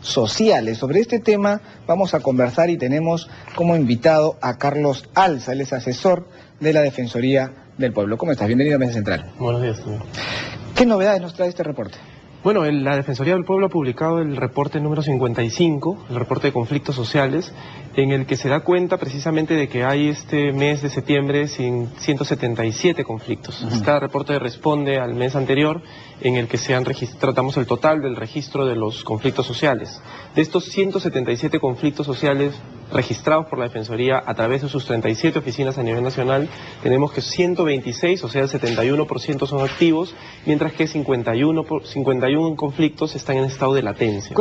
sociales. Sobre este tema vamos a conversar y tenemos como invitado a Carlos Alza, él es asesor de la Defensoría del Pueblo. ¿Cómo estás? Bienvenido a Mesa Central. Buenos días, señor. ¿Qué novedades nos trae este reporte? Bueno, la Defensoría del Pueblo ha publicado el reporte número 55, el reporte de conflictos sociales, en el que se da cuenta precisamente de que hay este mes de septiembre 177 conflictos. Este reporte responde al mes anterior, en el que tratamos el total del registro de los conflictos sociales. De estos 177 conflictos sociales registrados por la Defensoría a través de sus 37 oficinas a nivel nacional, tenemos que 126, o sea el 71% son activos, mientras que 51 conflictos están en estado de latencia.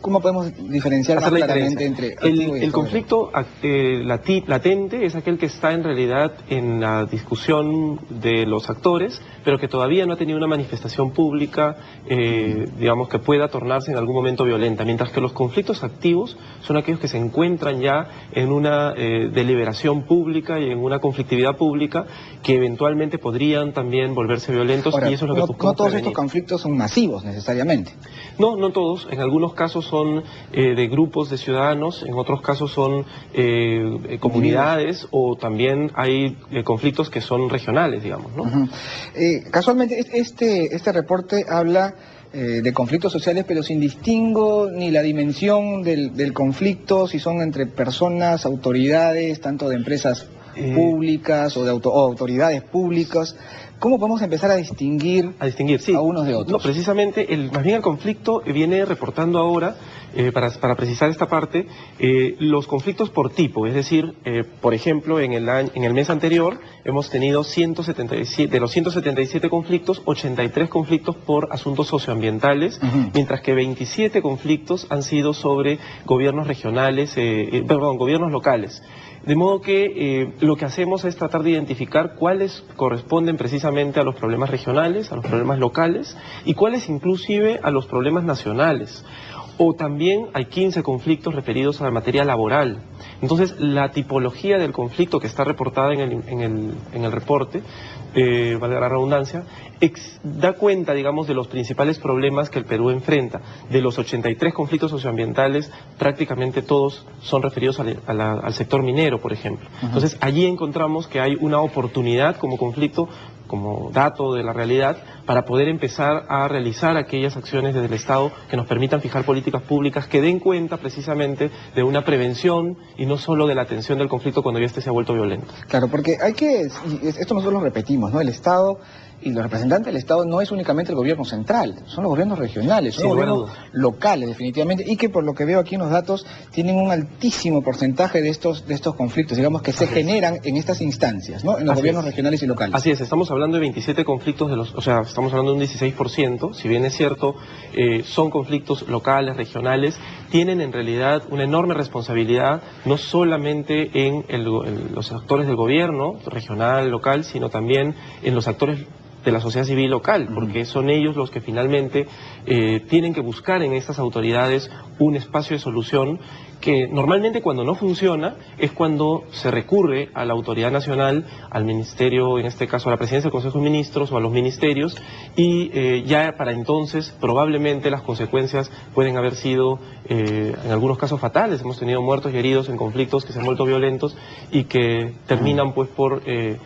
¿Cómo podemos diferenciar más claramente entre el conflicto latente es aquel que está en realidad en la discusión de los actores, pero que todavía no ha tenido una manifestación pública, digamos, que pueda tornarse en algún momento violenta, mientras que los conflictos activos son aquellos que se encuentran ya en una deliberación pública y en una conflictividad pública que eventualmente podrían también volverse violentos. Ahora, y eso es lo que buscamos no todos prevenir. Estos conflictos son masivos necesariamente. No, no todos. En algunos casos son de grupos de ciudadanos, en otros casos son comunidades, o también hay conflictos que son regionales, digamos, ¿no? Casualmente este reporte habla de conflictos sociales, pero sin distingo ni la dimensión del conflicto, si son entre personas, autoridades, tanto de empresas públicas o de autoridades públicas. ¿Cómo podemos empezar a distinguir sí, a unos de otros? No, precisamente, más bien el conflicto viene reportando ahora, para precisar esta parte, los conflictos por tipo, es decir, por ejemplo, en el mes anterior hemos tenido 177, de los 177 conflictos, 83 conflictos por asuntos socioambientales, mientras que 27 conflictos han sido sobre gobiernos regionales, gobiernos locales. De modo que lo que hacemos es tratar de identificar cuáles corresponden precisamente a los problemas regionales, a los problemas locales, y cuáles inclusive a los problemas nacionales. O también hay 15 conflictos referidos a la materia laboral. Entonces, la tipología del conflicto que está reportada en el reporte, valga la redundancia, da cuenta, digamos, de los principales problemas que el Perú enfrenta. De los 83 conflictos socioambientales, prácticamente todos son referidos al sector minero, por ejemplo. Entonces, allí encontramos que hay una oportunidad como conflicto, como dato de la realidad, para poder empezar a realizar aquellas acciones desde el Estado que nos permitan fijar políticas públicas que den cuenta precisamente de una prevención y no solo de la atención del conflicto cuando ya este se ha vuelto violento. Claro, porque esto nosotros lo repetimos, ¿no? El Estado y los representantes del Estado no es únicamente el gobierno central, son los gobiernos regionales, son los gobiernos locales definitivamente, y que por lo que veo aquí en los datos tienen un altísimo porcentaje de estos conflictos, digamos, que se generan en estas instancias, ¿no? En los gobiernos regionales y locales. Así es, estamos hablando de 27 conflictos, o sea, estamos hablando de un 16%, si bien es cierto, son conflictos locales, regionales, tienen en realidad una enorme responsabilidad, no solamente en los actores del gobierno, regional, local, sino también en los actores de la sociedad civil local, porque son ellos los que finalmente tienen que buscar en estas autoridades un espacio de solución que normalmente cuando no funciona es cuando se recurre a la autoridad nacional, al ministerio, en este caso a la presidencia del Consejo de Ministros o a los ministerios, y ya para entonces probablemente las consecuencias pueden haber sido en algunos casos fatales. Hemos tenido muertos y heridos en conflictos que se han vuelto violentos y que terminan pues por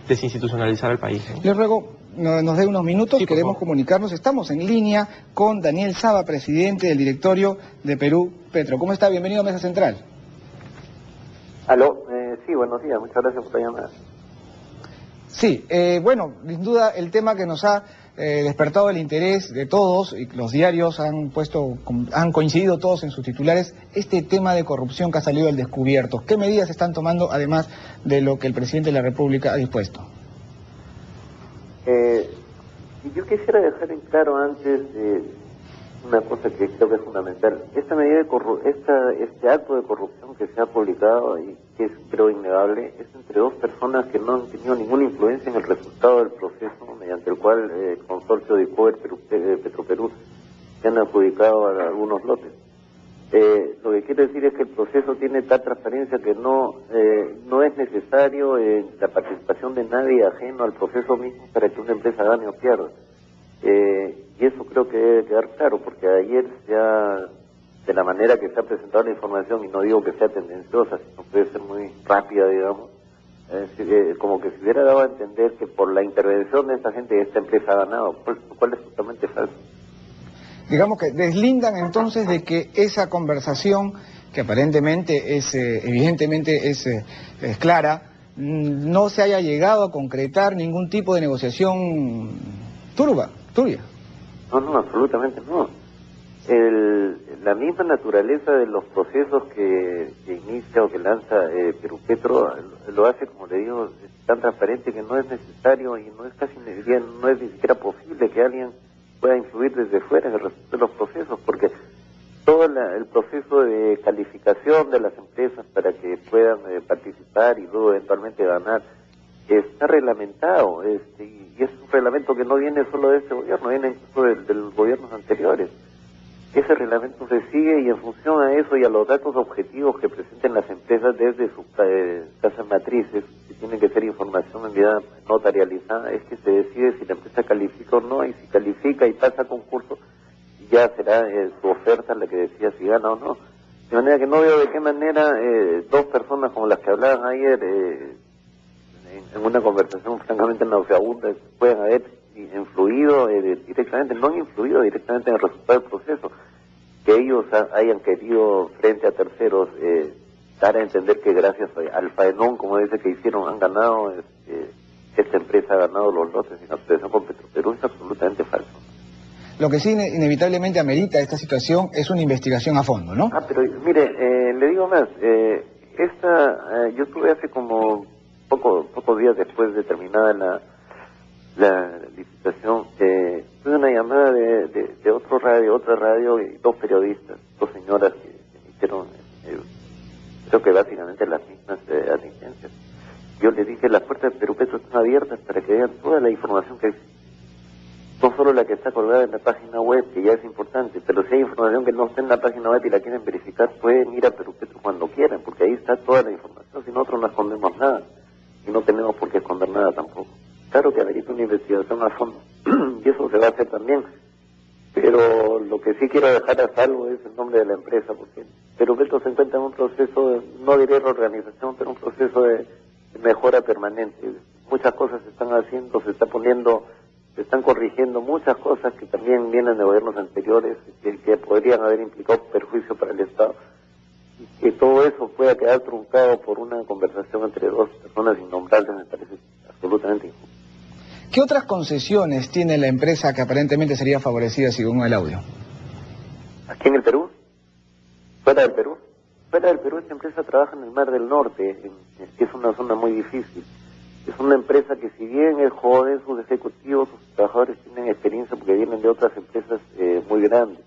desinstitucionalizar el país, ¿no? Les ruego nos dé unos minutos, sí, queremos comunicarnos. Estamos en línea con Daniel Saba, presidente del directorio de Perú Petro. ¿Cómo está? Bienvenido a Mesa Central. Aló, sí, buenos días, muchas gracias por la llamada. Sí, bueno, sin duda el tema que nos ha despertado el interés de todos, y los diarios han coincidido todos en sus titulares, este tema de corrupción que ha salido al descubierto. ¿Qué medidas se están tomando además de lo que el presidente de la República ha dispuesto? Yo quisiera dejar en claro antes una cosa que creo que es fundamental. Esta medida este acto de corrupción que se ha publicado y que es, creo, innegable, es entre dos personas que no han tenido ninguna influencia en el resultado del proceso mediante el cual el consorcio de Ipoer Petroperú se han adjudicado a algunos lotes. Lo que quiere decir es que el proceso tiene tal transparencia que no es necesario la participación de nadie ajeno al proceso mismo para que una empresa gane o pierda. Y eso creo que debe quedar claro, porque ayer se ha de la manera que se ha presentado la información, y no digo que sea tendenciosa, sino puede ser muy rápida, digamos, como que se hubiera dado a entender que por la intervención de esta gente esta empresa ha ganado, lo cual es totalmente falso. Digamos que deslindan entonces de que esa conversación, que aparentemente evidentemente es clara, no se haya llegado a concretar ningún tipo de negociación turbia. No, absolutamente no. La misma naturaleza de los procesos que inicia o que lanza Perupetro lo hace, como le digo, tan transparente que no es necesario y no es ni siquiera posible que alguien pueda influir desde fuera en el resultado de los procesos, porque todo el proceso de calificación de las empresas para que puedan participar y luego eventualmente ganar está reglamentado, y es un reglamento que no viene solo de este gobierno, viene incluso de los gobiernos anteriores. Ese reglamento se sigue, y en función a eso y a los datos objetivos que presenten las empresas desde sus casas matrices, que tienen que ser información enviada notarializada, es que se decide si la empresa califica o no, y si califica y pasa a concurso, ya será su oferta la que decida si gana o no. De manera que no veo de qué manera dos personas como las que hablaban ayer en una conversación francamente nauseabunda pueden haber influido directamente, no han influido directamente en el resultado del proceso, que ellos hayan querido frente a terceros dar a entender que gracias al faenón, como dice que hicieron, han ganado, esta empresa ha ganado los lotes en asociación con Petroperú, es absolutamente falso. Lo que sí inevitablemente amerita esta situación es una investigación a fondo, ¿no? Pero mire, le digo más, yo tuve hace como pocos días después de terminada la licitación, tuve una llamada de otra radio y dos periodistas, dos señoras que emitieron, creo que básicamente las mismas advertencias. Yo les dije, las puertas de Perupetro están abiertas para que vean toda la información que existe. No solo la que está colgada en la página web, que ya es importante, pero si hay información que no está en la página web y la quieren verificar, pueden ir a Perupetro cuando quieran, porque ahí está toda la información, si nosotros no escondemos nada, y no tenemos por qué esconder nada tampoco. Claro que amerita una investigación a fondo, y eso se va a hacer también, pero lo que sí quiero dejar a salvo es el nombre de la empresa, porque Perupetro se encuentra en un proceso, no diré reorganización, pero un proceso de mejora permanente. Muchas cosas se están haciendo, se están corrigiendo muchas cosas que también vienen de gobiernos anteriores, que podrían haber implicado perjuicio para el Estado, y que todo eso pueda quedar truncado por una conversación entre dos personas innombrables me parece absolutamente injusto. ¿Qué otras concesiones tiene la empresa que aparentemente sería favorecida según el audio? ¿Aquí en el Perú? ¿Fuera del Perú? Fuera del Perú esta empresa trabaja en el Mar del Norte, que es una zona muy difícil. Es una empresa que, si bien es joven, sus ejecutivos, sus trabajadores tienen experiencia porque vienen de otras empresas muy grandes.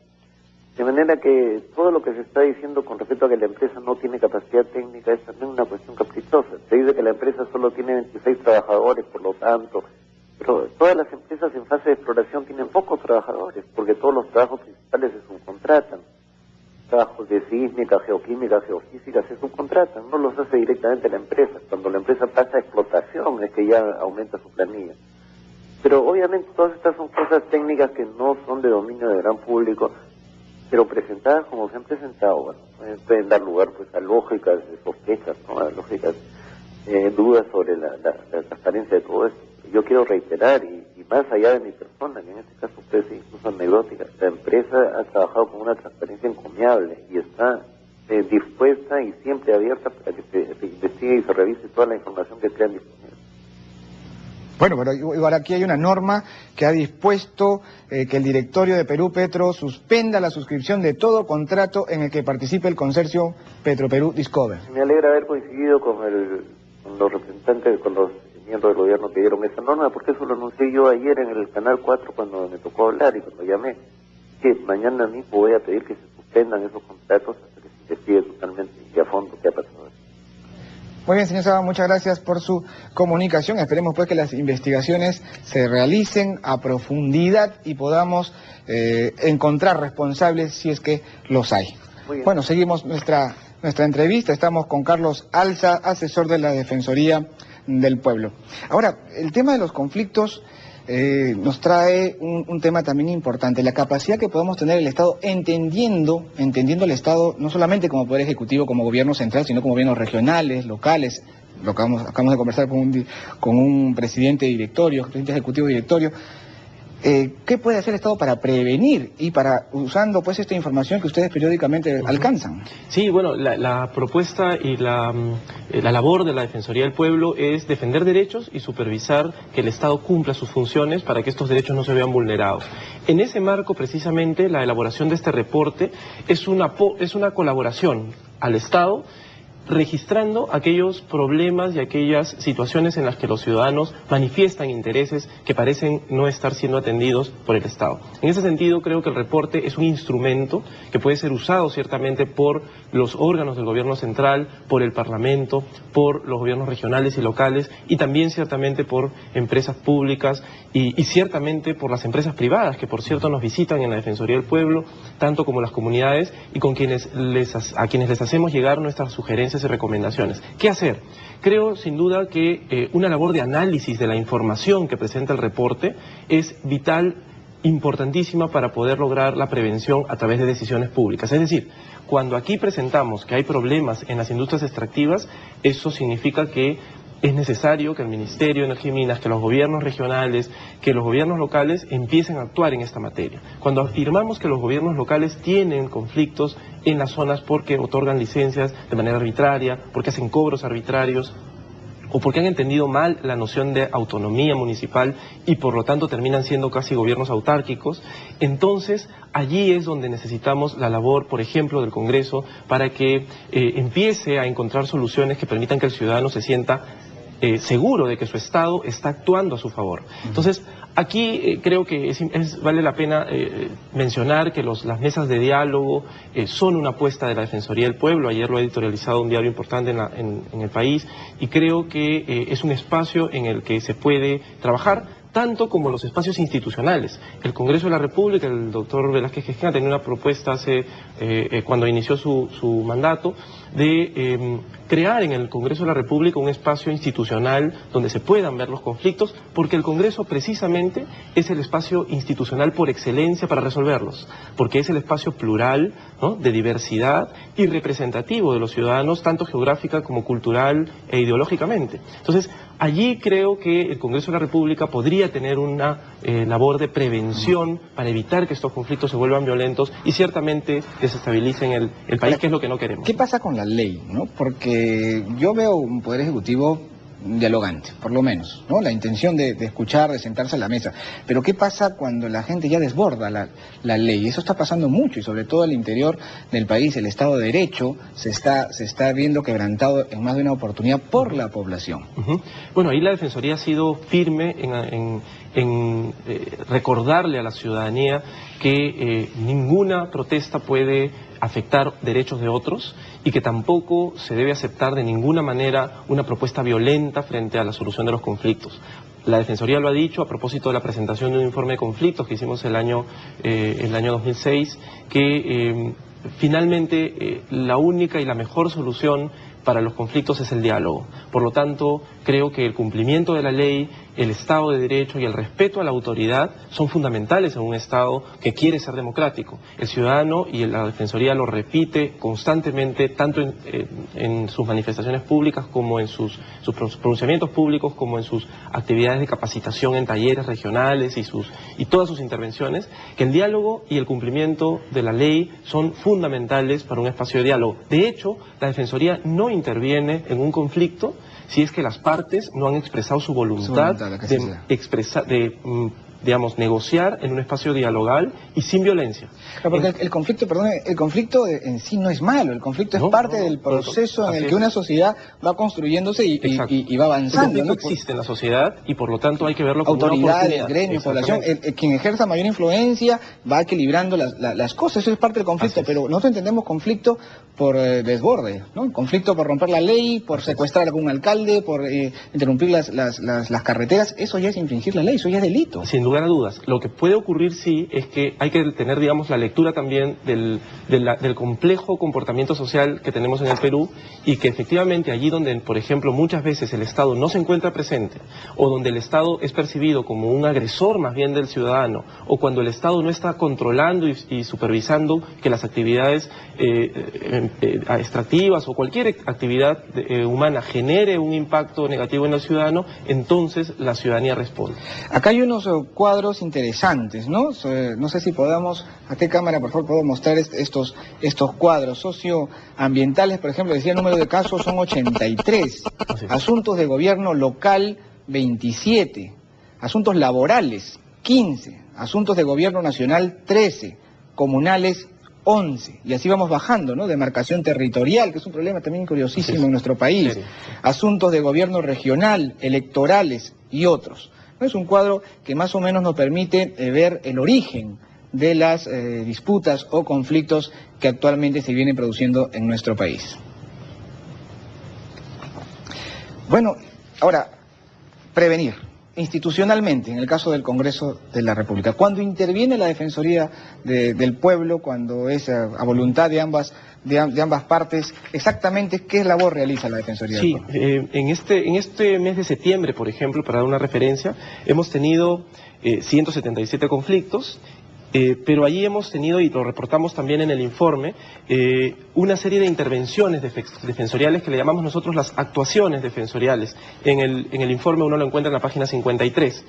De manera que todo lo que se está diciendo con respecto a que la empresa no tiene capacidad técnica es también una cuestión caprichosa. Se dice que la empresa solo tiene 26 trabajadores, por lo tanto, pero todas las empresas en fase de exploración tienen pocos trabajadores, porque todos los trabajos principales se subcontratan. Trabajos de sísmica, geoquímica, geofísica se subcontratan, no los hace directamente la empresa. Cuando la empresa pasa a explotación es que ya aumenta su planilla. Pero obviamente todas estas son cosas técnicas que no son de dominio del gran público, pero presentadas como se han presentado, bueno, pueden dar lugar pues a lógicas sospechas, ¿no? A lógicas dudas sobre la transparencia de todo esto. Yo quiero reiterar, y más allá de mi persona, que en este caso puede ser incluso anecdótica, la empresa ha trabajado con una transparencia encomiable y está dispuesta y siempre abierta para que se investigue y se revise toda la información que sea disponible. Bueno, pero igual aquí hay una norma que ha dispuesto que el directorio de Perupetro suspenda la suscripción de todo contrato en el que participe el consorcio Petroperú Discover. Me alegra haber coincidido con los representantes, con los miembros del gobierno que dieron esa norma, porque eso lo anuncié yo ayer en el Canal 4 cuando me tocó hablar y cuando llamé, que mañana mismo voy a pedir que se suspendan esos contratos hasta que se investigue totalmente y a fondo qué ha pasado. Muy bien, señor Saba, muchas gracias por su comunicación. Esperemos pues que las investigaciones se realicen a profundidad y podamos encontrar responsables si es que los hay. Bueno, seguimos nuestra entrevista. Estamos con Carlos Alza, asesor de la Defensoría del Pueblo. Ahora, el tema de los conflictos nos trae un tema también importante, la capacidad que podemos tener el Estado entendiendo el Estado no solamente como poder ejecutivo, como gobierno central, sino como gobiernos regionales, locales. Lo acabamos de conversar con un presidente ejecutivo directorio. ¿Qué puede hacer el Estado para prevenir y para, usando pues esta información que ustedes periódicamente alcanzan? Sí, bueno, la propuesta y la labor de la Defensoría del Pueblo es defender derechos y supervisar que el Estado cumpla sus funciones para que estos derechos no se vean vulnerados. En ese marco, precisamente, la elaboración de este reporte es una colaboración al Estado, registrando aquellos problemas y aquellas situaciones en las que los ciudadanos manifiestan intereses que parecen no estar siendo atendidos por el Estado. En ese sentido, creo que el reporte es un instrumento que puede ser usado ciertamente por los órganos del gobierno central, por el Parlamento, por los gobiernos regionales y locales y también ciertamente por empresas públicas y ciertamente por las empresas privadas que por cierto nos visitan en la Defensoría del Pueblo, tanto como las comunidades y a quienes les hacemos llegar nuestras sugerencias y recomendaciones. ¿Qué hacer? Creo sin duda que una labor de análisis de la información que presenta el reporte es vital, importantísima para poder lograr la prevención a través de decisiones públicas. Es decir, cuando aquí presentamos que hay problemas en las industrias extractivas, eso significa que es necesario que el Ministerio de Energía y Minas, que los gobiernos regionales, que los gobiernos locales empiecen a actuar en esta materia. Cuando afirmamos que los gobiernos locales tienen conflictos en las zonas porque otorgan licencias de manera arbitraria, porque hacen cobros arbitrarios, o porque han entendido mal la noción de autonomía municipal y por lo tanto terminan siendo casi gobiernos autárquicos, entonces allí es donde necesitamos la labor, por ejemplo, del Congreso para que empiece a encontrar soluciones que permitan que el ciudadano se sienta seguro de que su Estado está actuando a su favor. Entonces, aquí creo que vale la pena mencionar que las mesas de diálogo son una apuesta de la Defensoría del Pueblo. Ayer lo ha editorializado un diario importante en el país y creo que es un espacio en el que se puede trabajar tanto como los espacios institucionales. El Congreso de la República, el doctor Velázquez Quisqueya tenía una propuesta cuando inició su mandato de crear en el Congreso de la República un espacio institucional donde se puedan ver los conflictos, porque el Congreso precisamente es el espacio institucional por excelencia para resolverlos, porque es el espacio plural, ¿no?, de diversidad y representativo de los ciudadanos, tanto geográfica como cultural e ideológicamente. Entonces, allí creo que el Congreso de la República podría tener una labor de prevención para evitar que estos conflictos se vuelvan violentos y ciertamente desestabilicen el país, que es lo que no queremos. ¿Qué pasa con la ley, ¿no? Porque yo veo un Poder Ejecutivo dialogante, por lo menos, ¿no? La intención de escuchar, de sentarse a la mesa. Pero ¿qué pasa cuando la gente ya desborda la ley? Eso está pasando mucho y sobre todo al interior del país, el Estado de Derecho se está viendo quebrantado en más de una oportunidad por la población. Bueno, ahí la Defensoría ha sido firme en recordarle a la ciudadanía que ninguna protesta puede afectar derechos de otros y que tampoco se debe aceptar de ninguna manera una propuesta violenta frente a la solución de los conflictos. La Defensoría lo ha dicho a propósito de la presentación de un informe de conflictos que hicimos el año 2006, que finalmente la única y la mejor solución para los conflictos es el diálogo. Por lo tanto, creo que el cumplimiento de la ley, el Estado de Derecho y el respeto a la autoridad son fundamentales en un Estado que quiere ser democrático. El ciudadano y la Defensoría lo repite constantemente, tanto en sus manifestaciones públicas como en sus pronunciamientos públicos, como en sus actividades de capacitación en talleres regionales y todas sus intervenciones, que el diálogo y el cumplimiento de la ley son fundamentales para un espacio de diálogo. De hecho, la Defensoría no interviene en un conflicto si es que las partes no han expresado su voluntad de negociar en un espacio dialogal y sin violencia. Claro, porque el conflicto en sí no es malo, el conflicto es parte del proceso en el que una sociedad va construyéndose y va avanzando. El conflicto existe en la sociedad y por lo tanto hay que verlo como autoridades, gremios, población, quien ejerza mayor influencia va equilibrando las cosas, eso es parte del conflicto, pero nosotros entendemos conflicto por desborde, ¿no? Conflicto por romper la ley, por secuestrar a algún alcalde, por interrumpir las carreteras, eso ya es infringir la ley, eso ya es delito. Sin duda lugar a dudas. Lo que puede ocurrir sí es que hay que tener, digamos, la lectura también del complejo comportamiento social que tenemos en el Perú, y que efectivamente allí donde, por ejemplo, muchas veces el Estado no se encuentra presente, o donde el Estado es percibido como un agresor más bien del ciudadano, o cuando el Estado no está controlando y supervisando que las actividades extractivas o cualquier actividad humana genere un impacto negativo en el ciudadano, entonces la ciudadanía responde. Acá hay unos cuadros interesantes, ¿no? No sé si podamos, a qué cámara por favor puedo mostrar estos cuadros socioambientales. Por ejemplo, decía el número de casos son 83, asuntos de gobierno local 27, asuntos laborales 15, asuntos de gobierno nacional 13, comunales 11, y así vamos bajando, ¿no? Demarcación territorial, que es un problema también curiosísimo en nuestro país, asuntos de gobierno regional, electorales y otros. Es un cuadro que más o menos nos permite ver el origen de las disputas o conflictos que actualmente se vienen produciendo en nuestro país. Bueno, ahora, prevenir institucionalmente, en el caso del Congreso de la República. Cuando interviene la Defensoría del Pueblo, cuando es a voluntad de ambas partes, exactamente qué labor realiza la Defensoría del Pueblo. Sí, en este mes de septiembre, por ejemplo, para dar una referencia, hemos tenido 177 conflictos, pero allí hemos tenido, y lo reportamos también en el informe, una serie de intervenciones defensoriales que le llamamos nosotros las actuaciones defensoriales. En el informe uno lo encuentra en la página 53.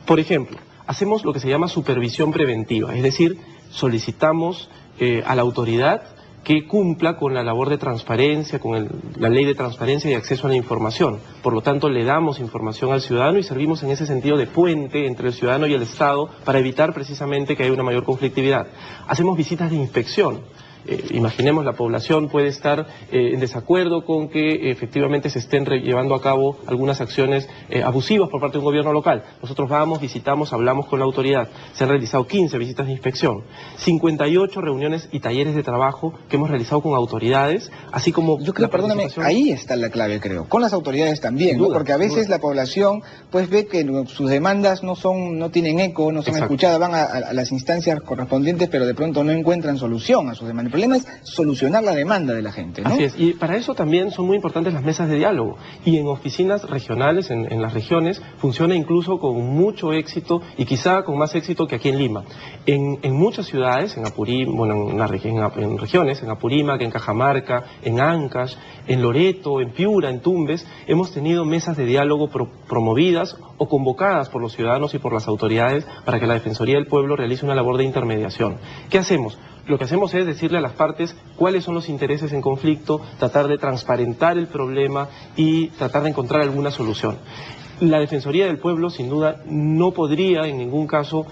Por ejemplo, hacemos lo que se llama supervisión preventiva, es decir, solicitamos a la autoridad que cumpla con la labor de transparencia, con la ley de transparencia y acceso a la información. Por lo tanto, le damos información al ciudadano y servimos en ese sentido de puente entre el ciudadano y el Estado para evitar precisamente que haya una mayor conflictividad. Hacemos visitas de inspección. Imaginemos, la población puede estar en desacuerdo con que efectivamente se estén llevando a cabo algunas acciones abusivas por parte de un gobierno local. Nosotros vamos, visitamos, hablamos con la autoridad. Se han realizado 15 visitas de inspección, 58 reuniones y talleres de trabajo que hemos realizado con autoridades, así como... Yo creo, perdóname, ahí está la clave, creo, con las autoridades también, ¿no? Porque a veces la población pues ve que sus demandas no tienen eco, no son escuchadas, van a las instancias correspondientes, pero de pronto no encuentran solución a sus demandas. El problema es solucionar la demanda de la gente, ¿no? Así es, y para eso también son muy importantes las mesas de diálogo, y en oficinas regionales, en las regiones, funciona incluso con mucho éxito, y quizá con más éxito que aquí en Lima. En muchas ciudades, en Apurímac, bueno, en regiones, en Apurímac, en Cajamarca, en Ancash, en Loreto, en Piura, en Tumbes, hemos tenido mesas de diálogo promovidas o convocadas por los ciudadanos y por las autoridades para que la Defensoría del Pueblo realice una labor de intermediación. ¿Qué hacemos? Lo que hacemos es decirle a las partes cuáles son los intereses en conflicto, tratar de transparentar el problema y tratar de encontrar alguna solución. La Defensoría del Pueblo, sin duda, no podría en ningún caso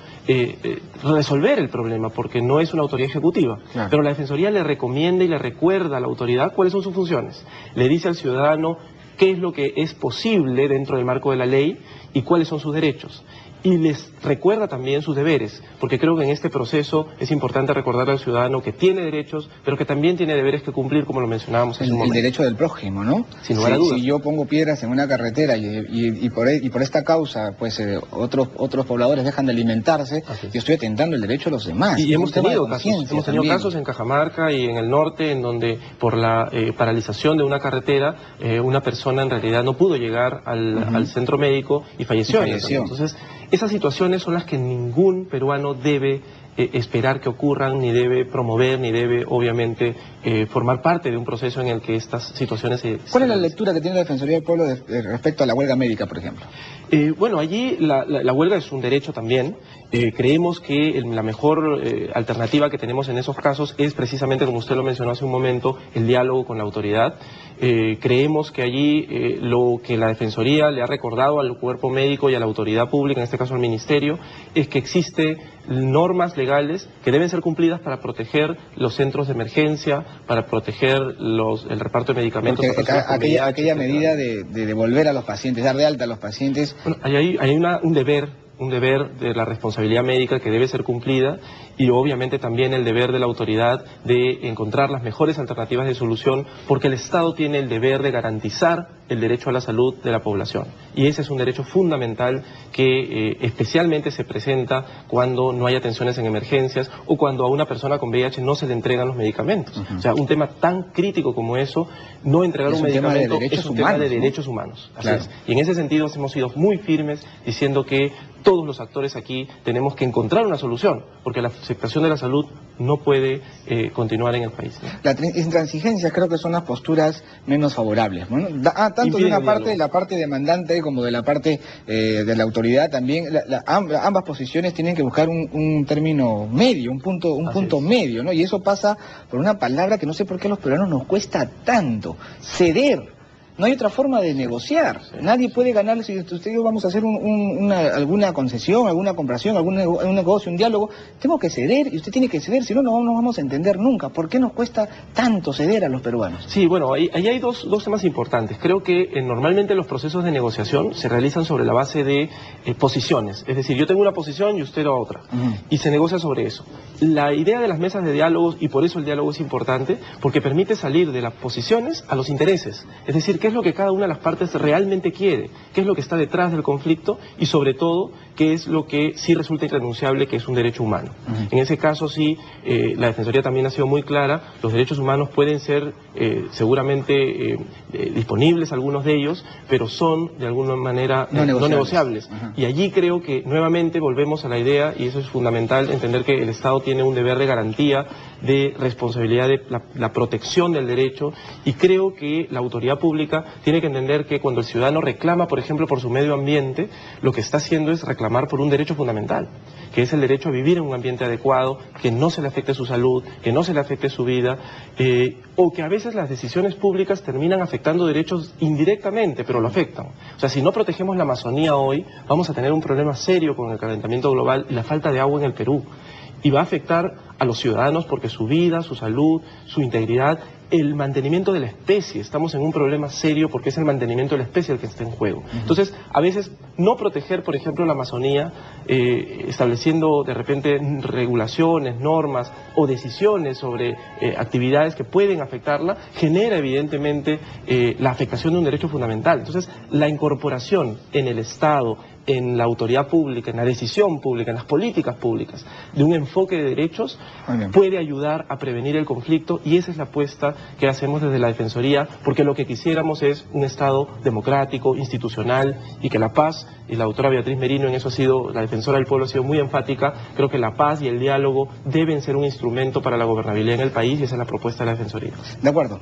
resolver el problema, porque no es una autoridad ejecutiva. Claro. Pero la Defensoría le recomienda y le recuerda a la autoridad cuáles son sus funciones. Le dice al ciudadano qué es lo que es posible dentro del marco de la ley y cuáles son sus derechos. Y les recuerda también sus deberes, porque creo que en este proceso es importante recordar al ciudadano que tiene derechos, pero que también tiene deberes que cumplir, como lo mencionábamos en su momento. El derecho del prójimo, ¿no? Sin lugar a dudas. Si yo pongo piedras en una carretera y por esta causa, pues otros pobladores dejan de alimentarse, yo estoy atentando el derecho de los demás. Y hemos tenido casos en Cajamarca y en el norte, en donde por la paralización de una carretera, una persona en realidad no pudo llegar al centro médico y falleció. Entonces, esas situaciones son las que ningún peruano debe esperar que ocurran, ni debe promover, ni debe, obviamente, formar parte de un proceso en el que estas situaciones se... ¿Cuál es la lectura que tiene la Defensoría del Pueblo respecto a la huelga médica, por ejemplo? Bueno, allí la huelga es un derecho también. Creemos que la mejor alternativa que tenemos en esos casos es precisamente, como usted lo mencionó hace un momento, el diálogo con la autoridad. Creemos que allí lo que la Defensoría le ha recordado al cuerpo médico y a la autoridad pública, en este caso al Ministerio, es que existen normas legales que deben ser cumplidas para proteger los centros de emergencia, para proteger el reparto de medicamentos. Aquella medida de devolver a los pacientes, dar de alta a los pacientes. Bueno, hay un deber de la responsabilidad médica que debe ser cumplida, y obviamente también el deber de la autoridad de encontrar las mejores alternativas de solución, porque el Estado tiene el deber de garantizar el derecho a la salud de la población. Y ese es un derecho fundamental que especialmente se presenta cuando no hay atenciones en emergencias o cuando a una persona con VIH no se le entregan los medicamentos. O sea, un tema tan crítico como eso, no entregar un medicamento es un tema de derechos humanos. Así es. Y en ese sentido hemos sido muy firmes diciendo que todos los actores aquí tenemos que encontrar una solución, porque la situación de la salud no puede continuar en el país, ¿no? La intransigencia creo que son las posturas menos favorables, ¿no? Tanto de una parte, de la parte demandante como de la parte de la autoridad también. Ambas posiciones tienen que buscar un término medio, un punto medio, ¿no? Y eso pasa por una palabra que no sé por qué a los peruanos nos cuesta tanto: ceder. No hay otra forma de negociar. Nadie puede ganar si usted y yo vamos a hacer alguna concesión, alguna compración, algún negocio, un diálogo. Tengo que ceder y usted tiene que ceder, si no, no nos vamos a entender nunca. ¿Por qué nos cuesta tanto ceder a los peruanos? Sí, bueno, ahí hay dos temas importantes. Creo que normalmente los procesos de negociación se realizan sobre la base de posiciones. Es decir, yo tengo una posición y usted otra. Y se negocia sobre eso. La idea de las mesas de diálogos, y por eso el diálogo es importante, porque permite salir de las posiciones a los intereses. Es decir, qué es lo que cada una de las partes realmente quiere, qué es lo que está detrás del conflicto y sobre todo qué es lo que sí resulta irrenunciable, que es un derecho humano. En ese caso sí, la Defensoría también ha sido muy clara: los derechos humanos pueden ser seguramente disponibles, algunos de ellos, pero son de alguna manera no negociables. Y allí creo que nuevamente volvemos a la idea, y eso es fundamental, entender que el Estado tiene un deber de garantía, de responsabilidad de la protección del derecho, y creo que la autoridad pública tiene que entender que cuando el ciudadano reclama, por ejemplo, por su medio ambiente, lo que está haciendo es reclamar por un derecho fundamental, que es el derecho a vivir en un ambiente adecuado, que no se le afecte su salud, que no se le afecte su vida, o que a veces las decisiones públicas terminan afectando derechos indirectamente, pero lo afectan. O sea, si no protegemos la Amazonía hoy, vamos a tener un problema serio con el calentamiento global y la falta de agua en el Perú. Y va a afectar a los ciudadanos porque su vida, su salud, su integridad, el mantenimiento de la especie, estamos en un problema serio porque es el mantenimiento de la especie el que está en juego. Entonces, a veces no proteger, por ejemplo, la Amazonía, estableciendo de repente regulaciones, normas o decisiones sobre actividades que pueden afectarla, genera evidentemente la afectación de un derecho fundamental. Entonces, la incorporación en el Estado, en la autoridad pública, en la decisión pública, en las políticas públicas, de un enfoque de derechos, puede ayudar a prevenir el conflicto, y esa es la apuesta que hacemos desde la Defensoría, porque lo que quisiéramos es un Estado democrático, institucional, y que la paz, y la doctora Beatriz Merino en eso ha sido, la defensora del pueblo ha sido muy enfática, creo que la paz y el diálogo deben ser un instrumento para la gobernabilidad en el país, y esa es la propuesta de la Defensoría. De acuerdo.